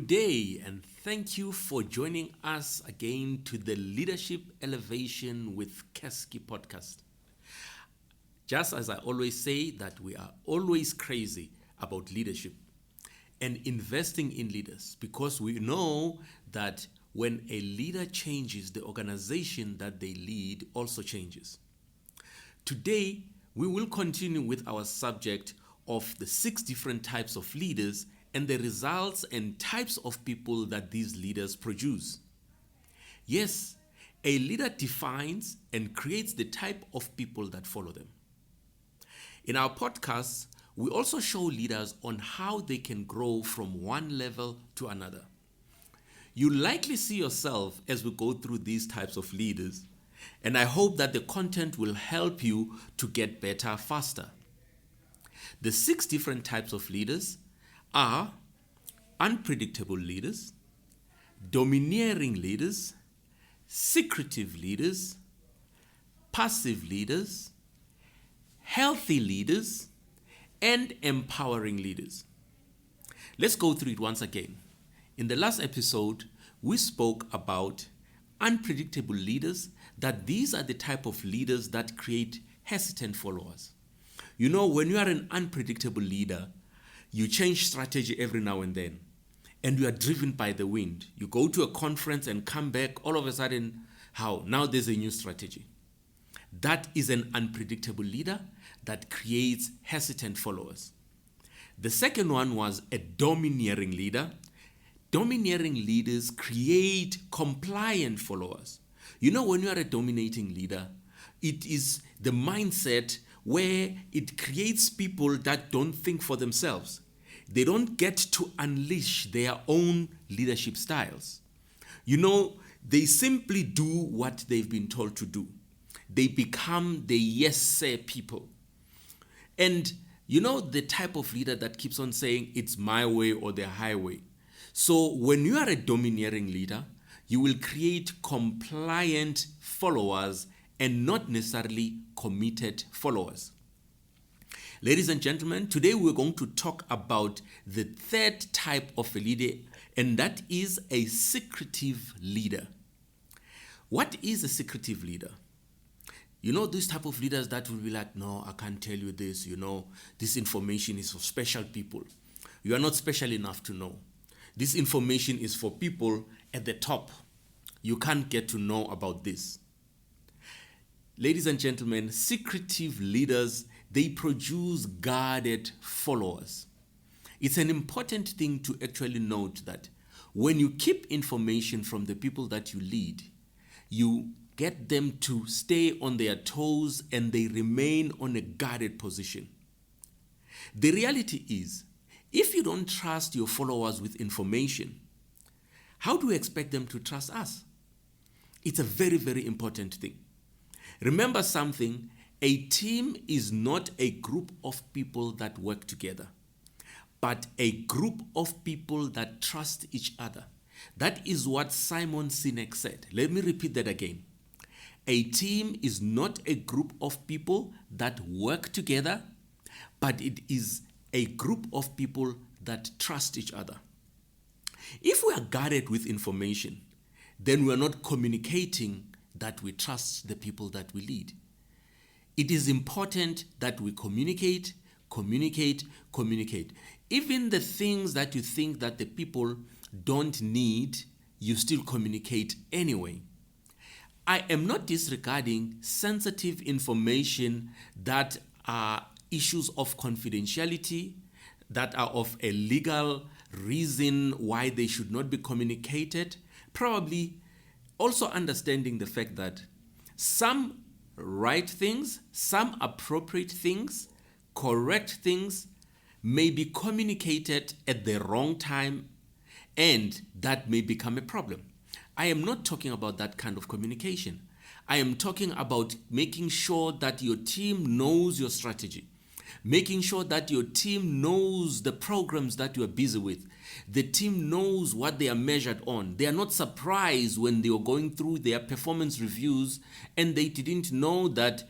Good day, and thank you for joining us again to the Leadership Elevation with Keski podcast. Just as I always say, that we are always crazy about leadership and investing in leaders, because we know that when a leader changes, the organization that they lead also changes. Today, we will continue with our subject of the 6 different types of leaders and the results and types of people that these leaders produce. Yes, a leader defines and creates the type of people that follow them. In our podcasts, we also show leaders on how they can grow from one level to another. You likely see yourself as we go through these types of leaders, and I hope that the content will help you to get better faster. The 6 different types of leaders are unpredictable leaders, domineering leaders, secretive leaders, passive leaders, healthy leaders, and empowering leaders. Let's go through it once again. In the last episode, we spoke about unpredictable leaders, that these are the type of leaders that create hesitant followers. You know, when you are an unpredictable leader, you change strategy every now and then, and you are driven by the wind. You go to a conference and come back, all of a sudden, now there's a new strategy. That is an unpredictable leader that creates hesitant followers. The second one was a domineering leader. Domineering leaders create compliant followers. You know, when you are a dominating leader, it is the mindset where it creates people that don't think for themselves. They don't get to unleash their own leadership styles. You know, they simply do what they've been told to do. They become the yes sir people. And you know, the type of leader that keeps on saying it's my way or the highway. So when you are a domineering leader, you will create compliant followers and not necessarily committed followers. Ladies and gentlemen, today we're going to talk about the third type of a leader, and that is a secretive leader. What is a secretive leader? You know, these type of leaders that will be like, no, I can't tell you this, this information is for special people. You are not special enough to know. This information is for people at the top. You can't get to know about this. Ladies and gentlemen, secretive leaders, they produce guarded followers. It's an important thing to actually note that when you keep information from the people that you lead, you get them to stay on their toes and they remain on a guarded position. The reality is, if you don't trust your followers with information, how do you expect them to trust us? It's a very, very important thing. Remember something, a team is not a group of people that work together, but a group of people that trust each other. That is what Simon Sinek said. Let me repeat that again. A team is not a group of people that work together, but it is a group of people that trust each other. If we are guarded with information, then we are not communicating that we trust the people that we lead. It is important that we communicate. Even the things that you think that the people don't need, you still communicate anyway. I am not disregarding sensitive information that are issues of confidentiality, that are of a legal reason why they should not be communicated. Probably also understanding the fact that some right things, some appropriate things, correct things may be communicated at the wrong time, and that may become a problem. I am not talking about that kind of communication. I am talking about making sure that your team knows your strategy, making sure that your team knows the programs that you are busy with. The team knows what they are measured on. They are not surprised when they were going through their performance reviews and they didn't know that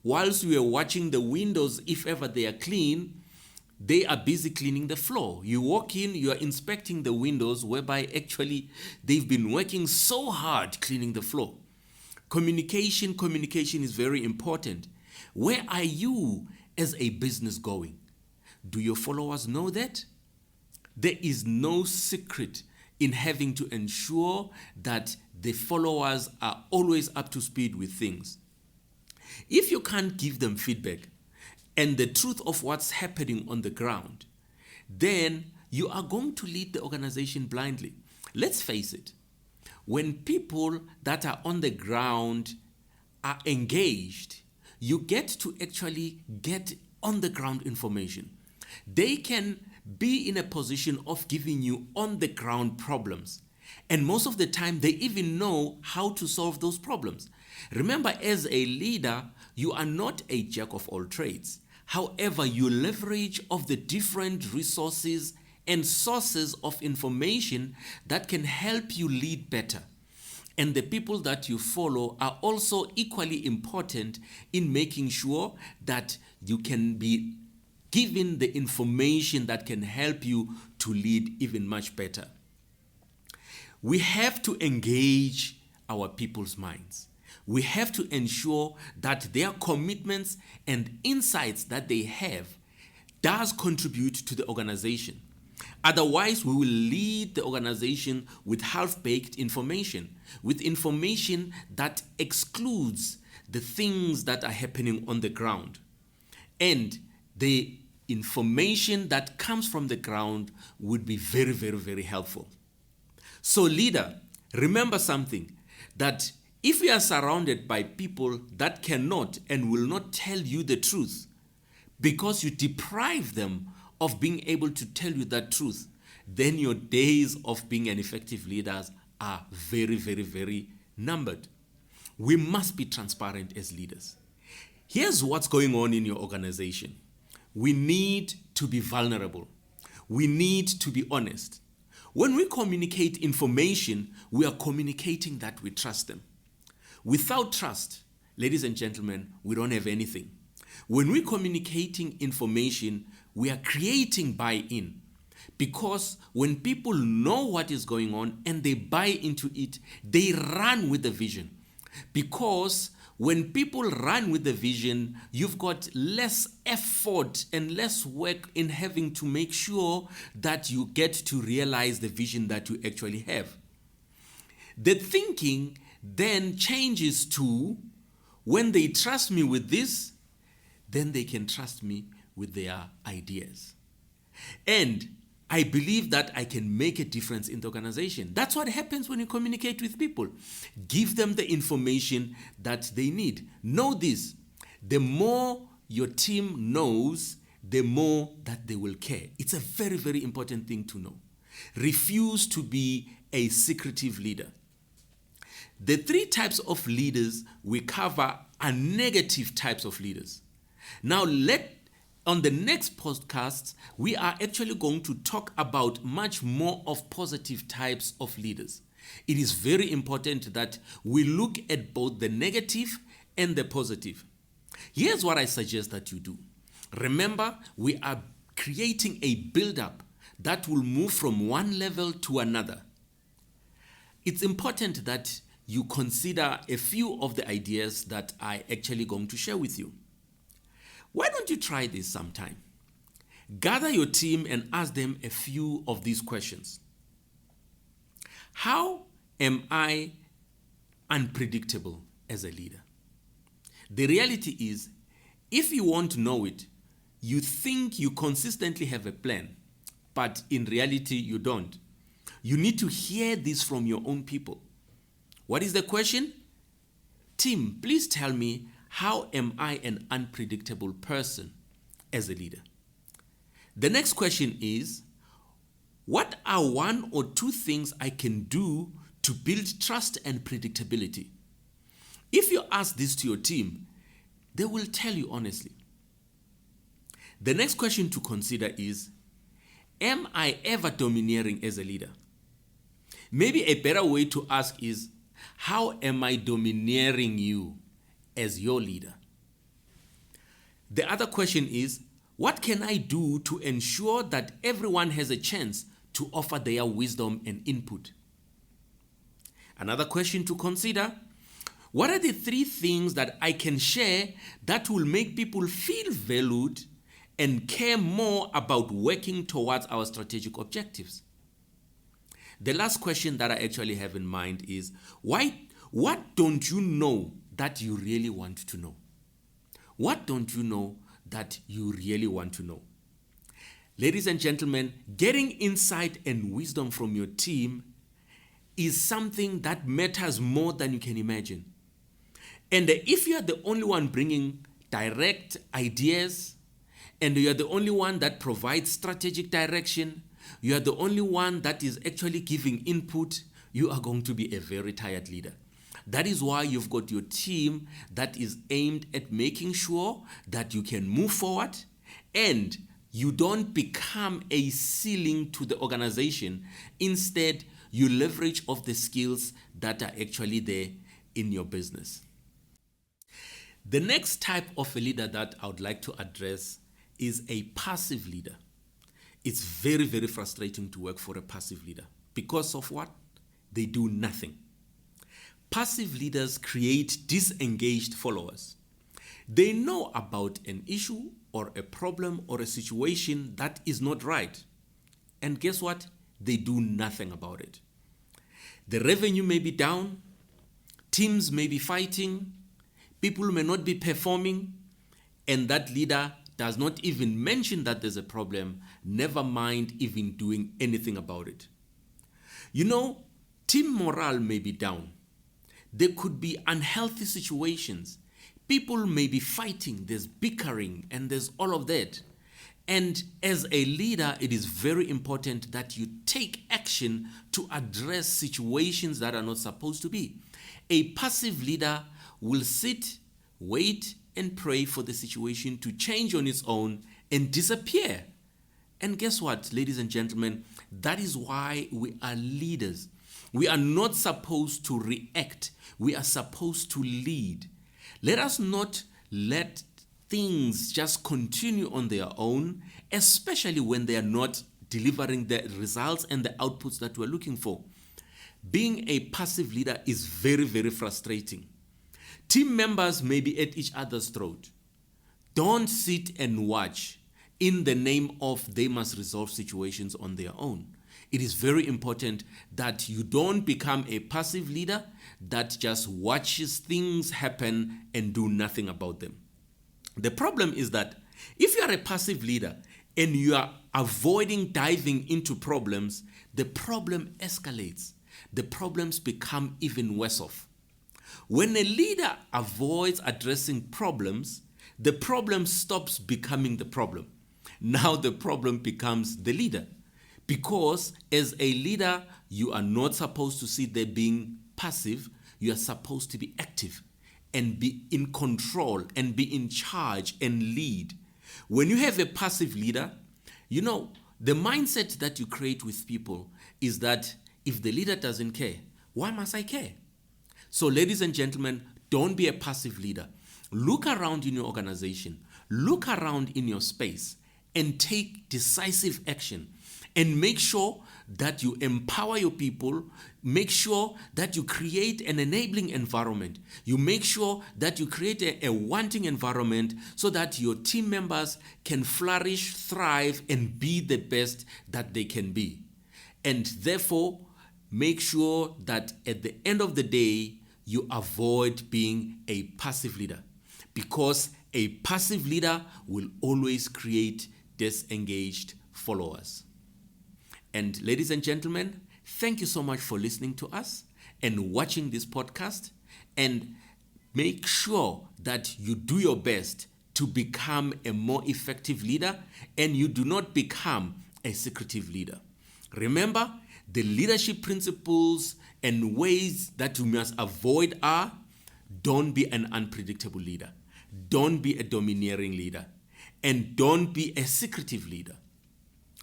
whilst we are watching the windows, if ever they are clean, they are busy cleaning the floor. You walk in, you are inspecting the windows, whereby actually they've been working so hard cleaning the floor. Communication is very important. Where are you as a business going? Do your followers know that? There is no secret in having to ensure that the followers are always up to speed with things. If you can't give them feedback and the truth of what's happening on the ground, then you are going to lead the organization blindly. Let's face it, when people that are on the ground are engaged, you get to actually get on the ground information. They can be in a position of giving you on the ground problems. And most of the time, they even know how to solve those problems. Remember, as a leader, you are not a jack of all trades. However, you leverage of the different resources and sources of information that can help you lead better. And the people that you follow are also equally important in making sure that you can be given the information that can help you to lead even much better. We have to engage our people's minds. We have to ensure that their commitments and insights that they have does contribute to the organization. Otherwise, we will lead the organization with half-baked information, with information that excludes the things that are happening on the ground. And the information that comes from the ground would be very, very, very helpful. So leader, remember something, that if we are surrounded by people that cannot and will not tell you the truth because you deprive them of being able to tell you that truth, then your days of being an effective leader are very, very, very numbered. We must be transparent as leaders. Here's what's going on in your organization. We need to be vulnerable. We need to be honest. When we communicate information, we are communicating that we trust them. Without trust, ladies and gentlemen, we don't have anything. When we're communicating information, we are creating buy-in. Because when people know what is going on and they buy into it, they run with the vision. Because when people run with the vision, you've got less effort and less work in having to make sure that you get to realize the vision that you actually have. The thinking then changes to, when they trust me with this, then they can trust me with their ideas. And I believe that I can make a difference in the organization. That's what happens when you communicate with people. Give them the information that they need. Know this, the more your team knows, the more that they will care. It's a very, very important thing to know. Refuse to be a secretive leader. The 3 types of leaders we cover are negative types of leaders. Now, on the next podcast, we are actually going to talk about much more of positive types of leaders. It is very important that we look at both the negative and the positive. Here's what I suggest that you do. Remember, we are creating a build-up that will move from one level to another. It's important that you consider a few of the ideas that I'm actually going to share with you. Why don't you try this sometime? Gather your team and ask them a few of these questions. How am I unpredictable as a leader? The reality is, if you want to know it, you think you consistently have a plan, but in reality you don't. You need to hear this from your own people. What is the question? Team, please tell me, how am I an unpredictable person as a leader? The next question is, what are 1 or 2 things I can do to build trust and predictability? If you ask this to your team, they will tell you honestly. The next question to consider is, am I ever domineering as a leader? Maybe a better way to ask is, how am I domineering you as your leader? The other question is, What can I do to ensure that everyone has a chance to offer their wisdom and input? Another question to consider: what are the 3 things that I can share that will make people feel valued and care more about working towards our strategic objectives? The last question that I actually have in mind is, what don't you know that you really want to know? What don't you know that you really want to know? Ladies and gentlemen, getting insight and wisdom from your team is something that matters more than you can imagine. And if you are the only one bringing direct ideas, and you are the only one that provides strategic direction, you are the only one that is actually giving input, you are going to be a very tired leader. That is why you've got your team that is aimed at making sure that you can move forward and you don't become a ceiling to the organization. Instead, you leverage off the skills that are actually there in your business. The next type of a leader that I would like to address is a passive leader. It's very, very frustrating to work for a passive leader. Because of what? They do nothing. Passive leaders create disengaged followers. They know about an issue or a problem or a situation that is not right. And guess what? They do nothing about it. The revenue may be down, teams may be fighting, people may not be performing, and that leader does not even mention that there's a problem, never mind even doing anything about it. You know, team morale may be down. There could be unhealthy situations. People may be fighting, there's bickering, and there's all of that. And as a leader, it is very important that you take action to address situations that are not supposed to be. A passive leader will sit, wait, and pray for the situation to change on its own and disappear. And guess what, ladies and gentlemen? That is why we are leaders. We are not supposed to react. We are supposed to lead. Let us not let things just continue on their own, especially when they are not delivering the results and the outputs that we're looking for. Being a passive leader is very, very frustrating. Team members may be at each other's throat. Don't sit and watch in the name of they must resolve situations on their own. It is very important that you don't become a passive leader that just watches things happen and do nothing about them. The problem is that if you are a passive leader and you are avoiding diving into problems, the problem escalates. The problems become even worse off. When a leader avoids addressing problems, the problem stops becoming the problem. Now the problem becomes the leader. Because as a leader, you are not supposed to sit there being passive. You are supposed to be active and be in control and be in charge and lead. When you have a passive leader, you know, the mindset that you create with people is that if the leader doesn't care, why must I care? So ladies and gentlemen, don't be a passive leader. Look around in your organization, look around in your space and take decisive action. And make sure that you empower your people. Make sure that you create an enabling environment. You make sure that you create a wanting environment so that your team members can flourish, thrive, and be the best that they can be. And therefore, make sure that at the end of the day, you avoid being a passive leader. Because a passive leader will always create disengaged followers. And ladies and gentlemen, thank you so much for listening to us and watching this podcast. And make sure that you do your best to become a more effective leader and you do not become a secretive leader. Remember, the leadership principles and ways that you must avoid are: don't be an unpredictable leader, don't be a domineering leader, and don't be a secretive leader.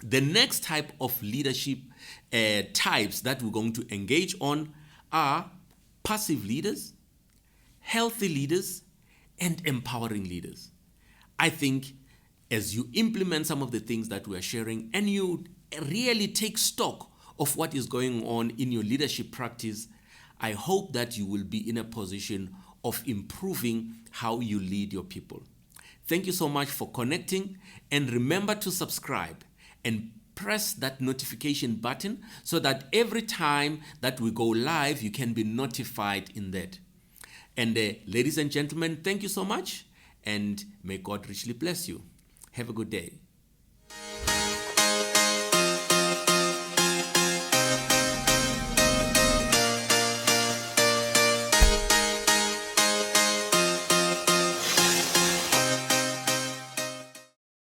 The next type of leadership types that we're going to engage on are passive leaders, healthy leaders, and empowering leaders. I think as you implement some of the things that we are sharing and you really take stock of what is going on in your leadership practice, I hope that you will be in a position of improving how you lead your people. Thank you so much for connecting, and remember to subscribe and press that notification button so that every time that we go live, you can be notified in that. And ladies and gentlemen, thank you so much, and may God richly bless you. Have a good day.